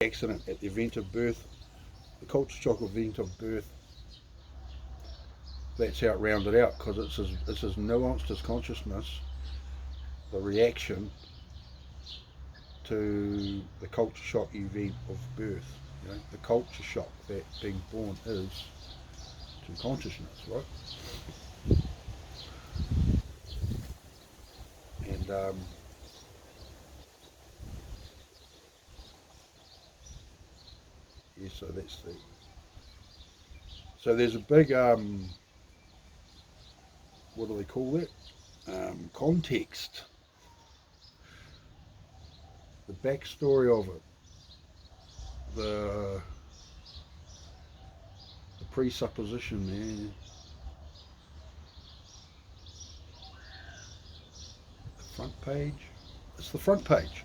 accident at the event of birth, the culture shock event of birth. That's how it rounded out, because it's as nuanced as consciousness, the reaction to the culture shock event of birth. You know, the culture shock that being born is to consciousness, right? And yeah, so that's the. So there's a big what do they call that? Context, the backstory of it, the presupposition there, the front page. It's the front page.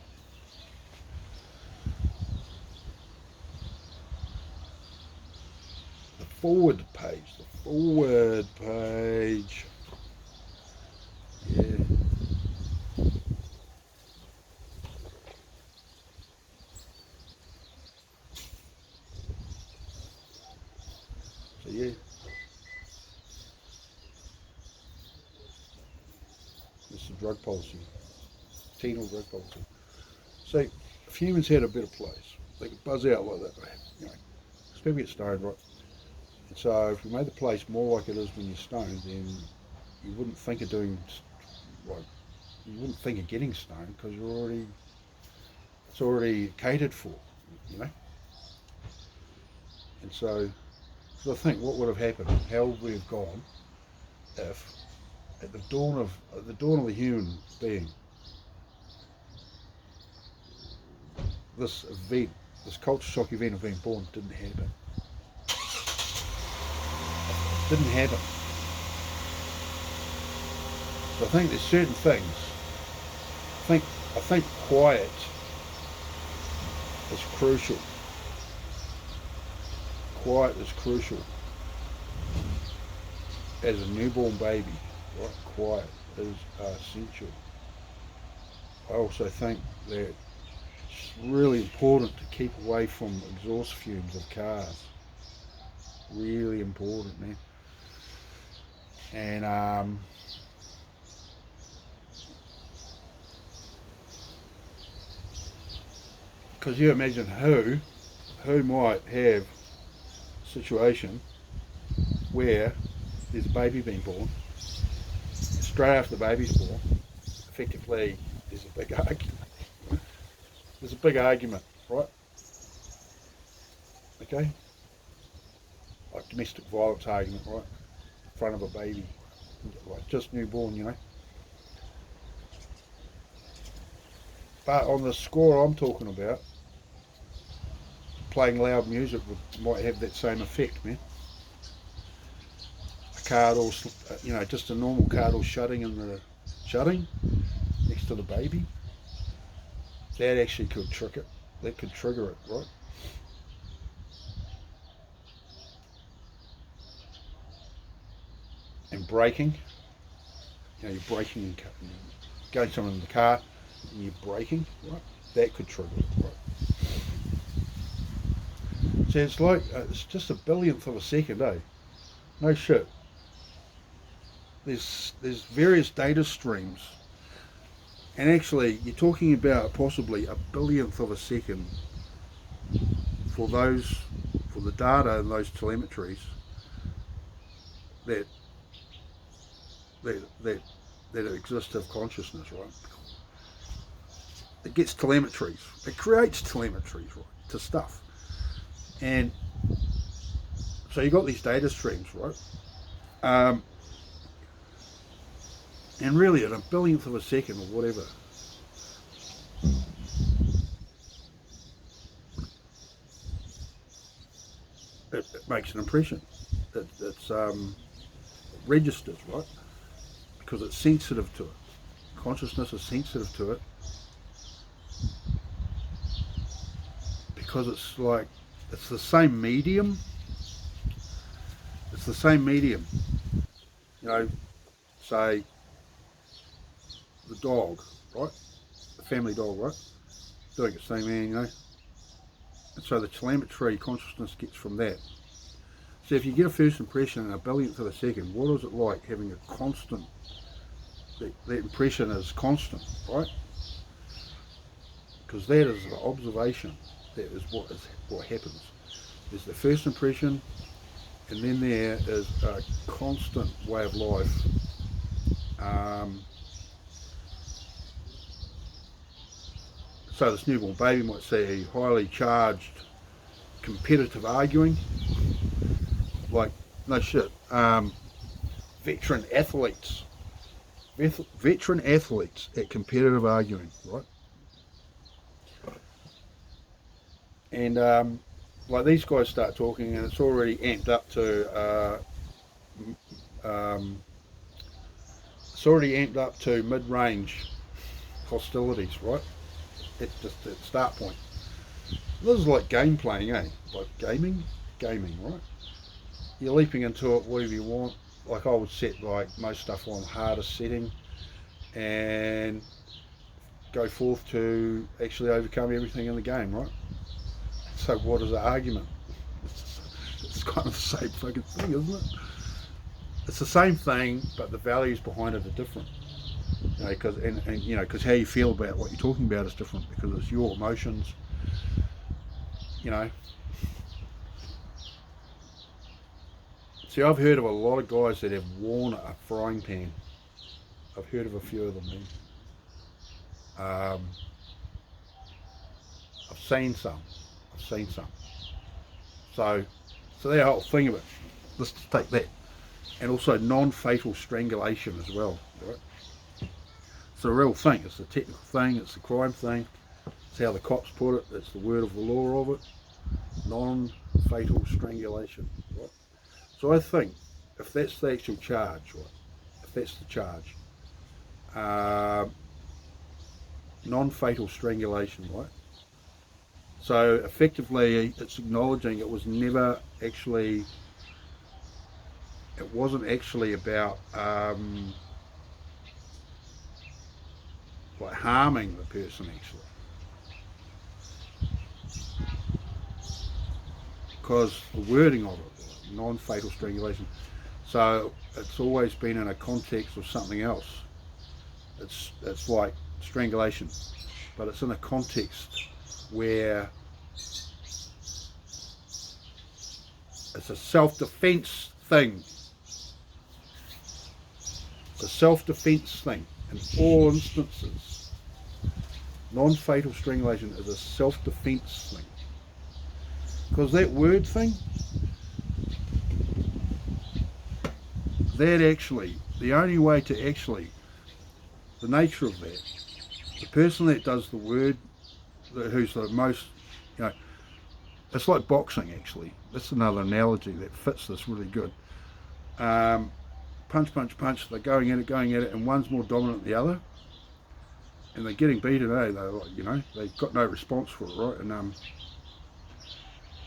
The forward page. The forward page. Yeah. So yeah. This is the drug policy. TNIL drug policy. So if humans had a better place, they could buzz out like that, you know. Because people get stoned, right? And so if we made the place more like it is when you're stoned, then you wouldn't think of doing, like, you wouldn't think of getting stoned, because it's already catered for, you know. And so I think what would have happened, how would we have gone if at the dawn of the human being, this event, this culture shock event of being born didn't happen. Didn't happen. So I think there's certain things. I think quiet is crucial. Quiet is crucial. As a newborn baby, right? Quiet is essential. I also think that it's really important to keep away from exhaust fumes of cars. Really important, man. And because you imagine who might have a situation where there's a baby being born, straight after the baby's born, effectively there's a big argument. There's a big argument, right? Okay? Like domestic violence argument, right? In front of a baby, like just newborn, you know. But on the score I'm talking about, playing loud music might have that same effect, man. A car door, you know, just a normal car door shutting next to the baby. That actually could trick it. That could trigger it, right? And braking, you know, you're braking and going somewhere in the car, and you're braking, right? That could trigger it, right? So it's like it's just a billionth of a second, eh? No shit. There's various data streams, and actually you're talking about possibly a billionth of a second for the data and those telemetries that exist of consciousness, right? It gets telemetries. It creates telemetries, right, to stuff. And so you've got these data streams, right? And really at a billionth of a second or whatever, it makes an impression. It registers, right? Because it's sensitive to it. Consciousness is sensitive to it because it's the same medium. It's the same medium. You know, say the dog, right? The family dog, right? Doing its thing, man, you know. so the telemetry consciousness gets from that. So if you get a first impression in a billionth of a second, what is it like having a constant, that impression is constant, right? Because that is the observation, that is what happens. There's the first impression, and then there is a constant way of life. So this newborn baby might see highly charged competitive arguing, like no shit, veteran athletes at competitive arguing, right? And like these guys start talking and it's already amped up to mid-range hostilities, right? It's just at the start point. This is like game playing, eh? Like gaming, right? You're leaping into it whatever you want. Like I would set like most stuff on hardest setting and go forth to actually overcome everything in the game, right? So what is the argument? It's kind of the same fucking thing, isn't it? It's the same thing, but the values behind it are different. You know, because how you feel about what you're talking about is different, because it's your emotions. You know. See, I've heard of a lot of guys that have worn a frying pan. I've heard of a few of them, man. I've seen some. So that whole thing of it, let's take that. And also non-fatal strangulation as well, right? It's a real thing, it's a technical thing, it's a crime thing, it's how the cops put it, it's the word of the law of it, non-fatal strangulation, right? So I think, if that's the actual charge, right, if that's the charge, non-fatal strangulation, right? So effectively, it's acknowledging it was never actually, it wasn't actually about like harming the person actually, because the wording of it, non-fatal strangulation. So it's always been in a context of something else. It's like strangulation, but it's in a context where it's a self-defense thing. It's a self-defense thing in all instances. Non-fatal strangulation is a self-defense thing. Because that word thing, that actually, the only way to actually, the nature of that, the person that does the word, who's the most, you know, it's like boxing actually. That's another analogy that fits this really good. Punch, they're going at it, and one's more dominant than the other, and they're getting beaten, eh? They're like, you know, they've got no response for it, right? And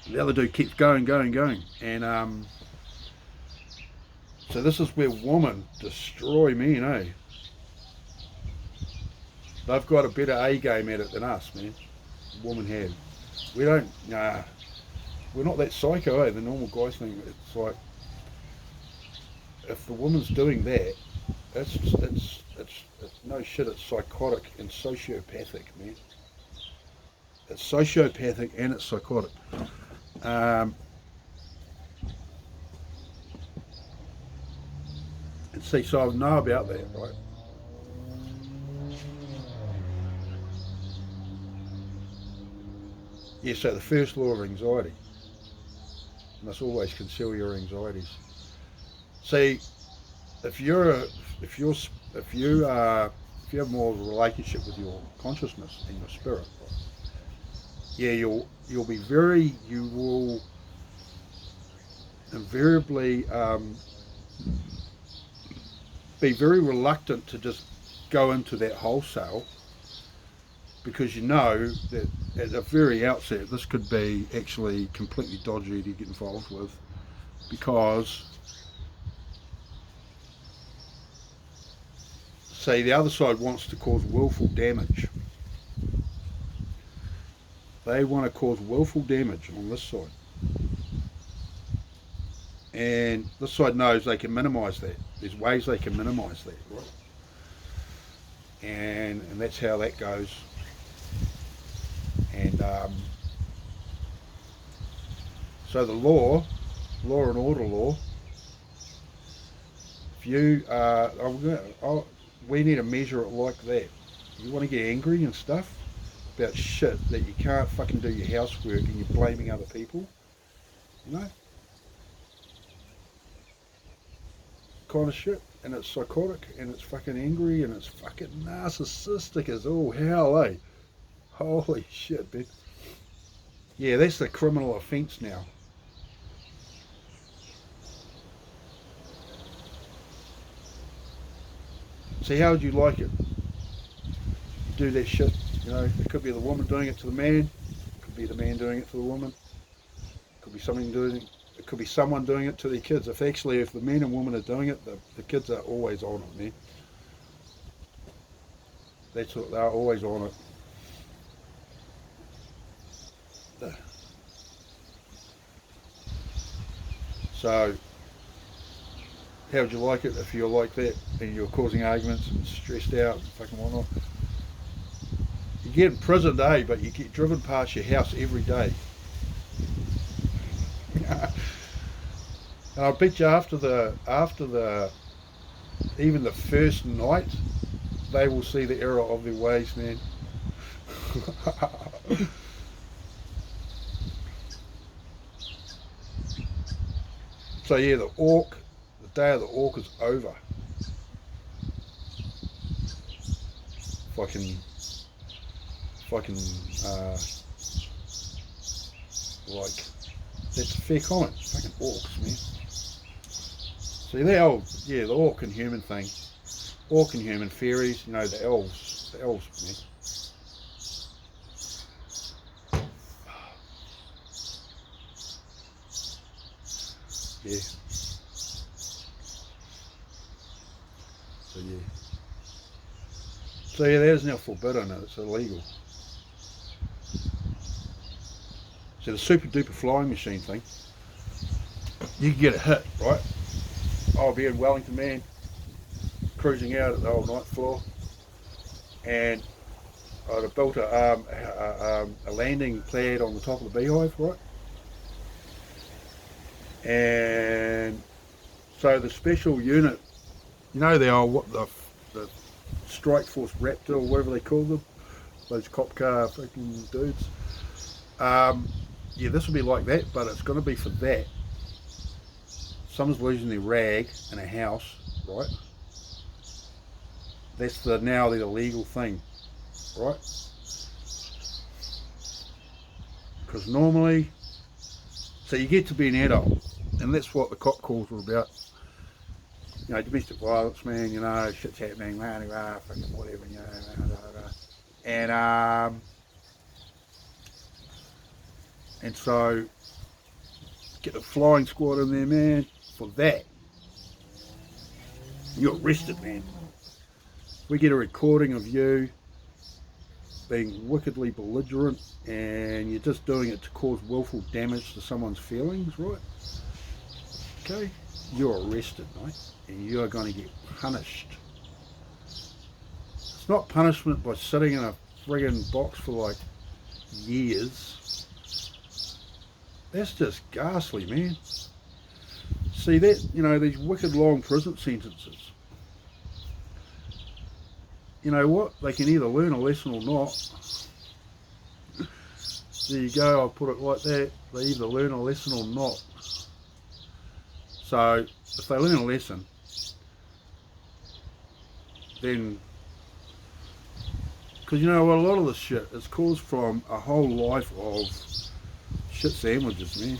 the other dude keeps going, and so this is where women destroy men, eh? They've got a better A game at it than us, man. Women have. We don't, we're not that psycho, eh? The normal guys think it's like, if the woman's doing that, it's no shit, it's psychotic and sociopathic, man. It's sociopathic and it's psychotic. And see, so I know about that, right? Yeah, so the first law of anxiety, you must always conceal your anxieties. See, if you have more of a relationship with your consciousness and your spirit, right? Yeah, you will invariably be very reluctant to just go into that wholesale, because you know that at the very outset this could be actually completely dodgy to get involved with, because say the other side wants to cause willful damage. They want to cause willful damage on this side. And this side knows they can minimise that. There's ways they can minimise that, right? And that's how that goes. And so the law and order law, if you, we need to measure it like that. You want to get angry and stuff about shit that you can't fucking do your housework and you're blaming other people, you know? Kind of shit. And it's psychotic and it's fucking angry and it's fucking narcissistic as all hell, eh? Holy shit, man. Yeah, that's the criminal offence now. See, how would you like it? Do that shit, you know, it could be the woman doing it to the man, it could be the man doing it to the woman, it could be something doing it could be someone doing it to their kids. If the men and women are doing it, the kids are always on it, man. That's what, they're always on it. So, how would you like it if you're like that and you're causing arguments and stressed out and fucking whatnot? You get imprisoned, eh? But you get driven past your house every day. And I bet you after even the first night, they will see the error of their ways, man. So yeah, the day of the orc is over. If I can like, that's a fair comment. Fucking orcs, man. See, the orc and human thing. Orc and human fairies, you know, the elves, man. Yeah. So yeah, that is now forbidden. It's illegal. So the super duper flying machine thing, you can get a hit, right? I'll be in Wellington, man, cruising out at the old night floor, and I'd have built a landing pad on the top of the beehive, right? And so the special unit, you know, the Strike Force Raptor or whatever they call them, those cop car fucking dudes. Yeah, this will be like that, but it's going to be for that. Someone's losing their rag in a house, right? That's now the illegal thing, right? Because normally, so you get to be an adult, and that's what the cop calls are about. You know, domestic violence, man, you know, shit's happening, man, fucking whatever, you know, and so get the flying squad in there, man, for that. You're arrested, man. We get a recording of you being wickedly belligerent and you're just doing it to cause willful damage to someone's feelings, right? Okay, you're arrested, mate, and you are going to get punished. It's not punishment by sitting in a friggin' box for like years. That's just ghastly, man. See that, you know, these wicked long prison sentences. You know what? They can either learn a lesson or not. There you go, I'll put it like that. They either learn a lesson or not. So, if they learn a lesson, then, because you know what, a lot of this shit is caused from a whole life of shit sandwiches, man.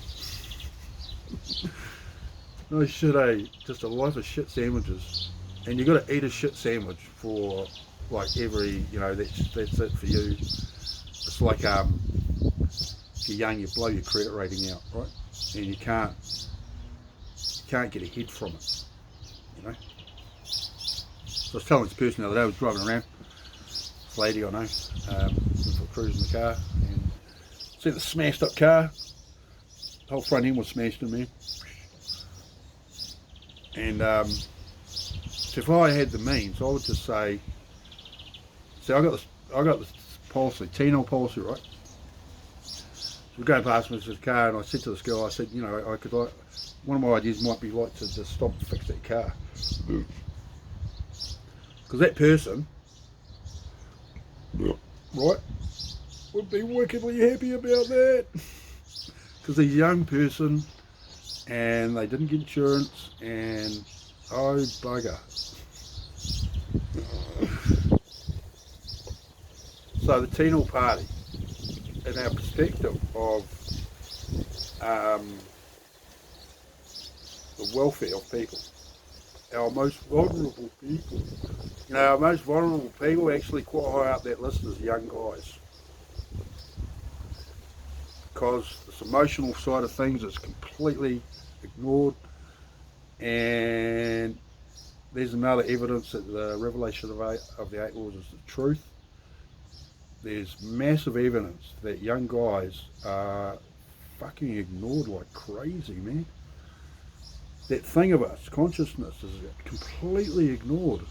No shit, eh? Just a life of shit sandwiches. And you got to eat a shit sandwich for like every, you know, that's it for you. It's like if you're young, you blow your credit rating out, right? And you can't get ahead from it, you know. So I was telling this person the other day, I was driving around, this lady I know, for a cruise in the car, and See the smashed up car? The whole front end was smashed in there. And so if I had the means, I would just say, see, I got this policy, TNIL policy, right? So we go past Mrs. car, and I said to this girl, I said, you know, one of my ideas might be like to just stop and fix that car, because that person, right, would be wickedly happy about that, because he's a young person and they didn't get insurance, and oh bugger. So the TNIL party, in our perspective of the welfare of people, our most vulnerable people, you know, our most vulnerable people actually quite high up that list as young guys, because this emotional side of things is completely ignored. And there's another evidence that the revelation of the 8 laws is the truth. There's massive evidence that young guys are fucking ignored like crazy, man. That thing of us, consciousness, is completely ignored.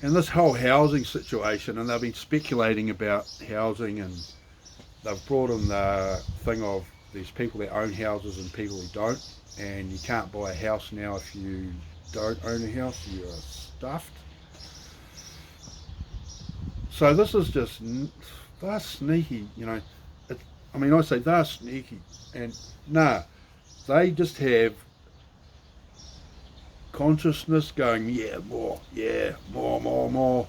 And this whole housing situation, and they've been speculating about housing, and they've brought in the thing of there's people that own houses and people who don't, and you can't buy a house now if you don't own a house, you're stuffed. So this is just, they're sneaky, you know. I mean, I say they're sneaky, and nah, they just have consciousness going, yeah, more, more.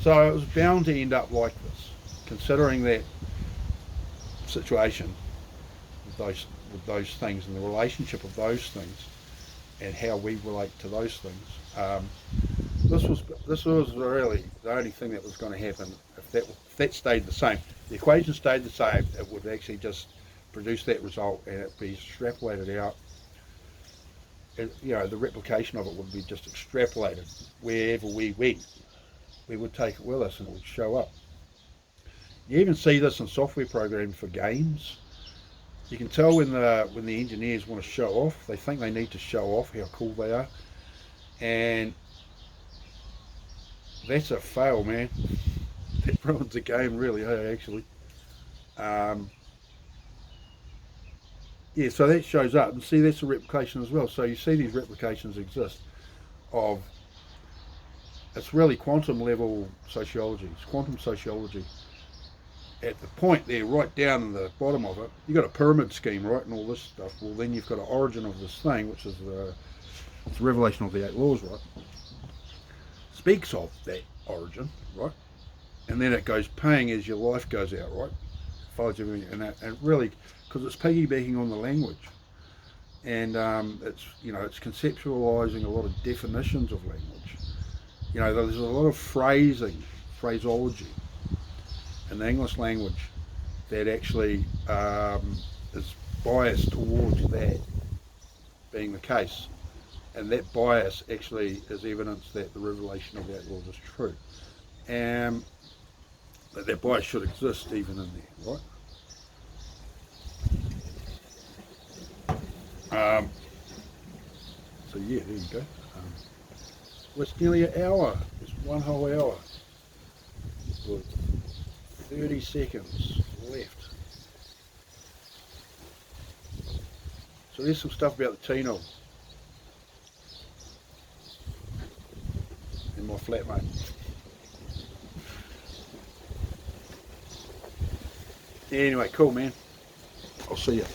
So it was bound to end up like this, considering that situation with those things and the relationship of those things and how we relate to those things. This was really the only thing that was going to happen. If that stayed the same, the equation stayed the same, it would actually just produce that result, and it'd be extrapolated out. You know, the replication of it would be just extrapolated wherever we went. We would take it with us, and it would show up. You even see this in software programming for games. You can tell when the engineers want to show off, they think they need to show off how cool they are, and that's a fail, man. That ruins the game, really, hey, actually. Yeah, so that shows up, and see, that's a replication as well. So you see these replications exist of, it's really quantum level sociology. It's quantum sociology. At the point there, right down in the bottom of it, you've got a pyramid scheme, right, and all this stuff. Well, then you've got an origin of this thing, which is it's the revelation of the 8 laws, right? Speaks of that origin, right? And then it goes paying as your life goes out, right? Follows everything, and really, because it's piggybacking on the language, and it's, you know, it's conceptualizing a lot of definitions of language. You know, there's a lot of phraseology in the English language that actually is biased towards that being the case, and that bias actually is evidence that the revelation of that law is true, and that bias should exist even in there, right? So yeah, there you go. Well, it's nearly an hour. It's one whole hour with 30 seconds left. So there's some stuff about the TNIL in my flatmate. Anyway, cool, man. I'll see you.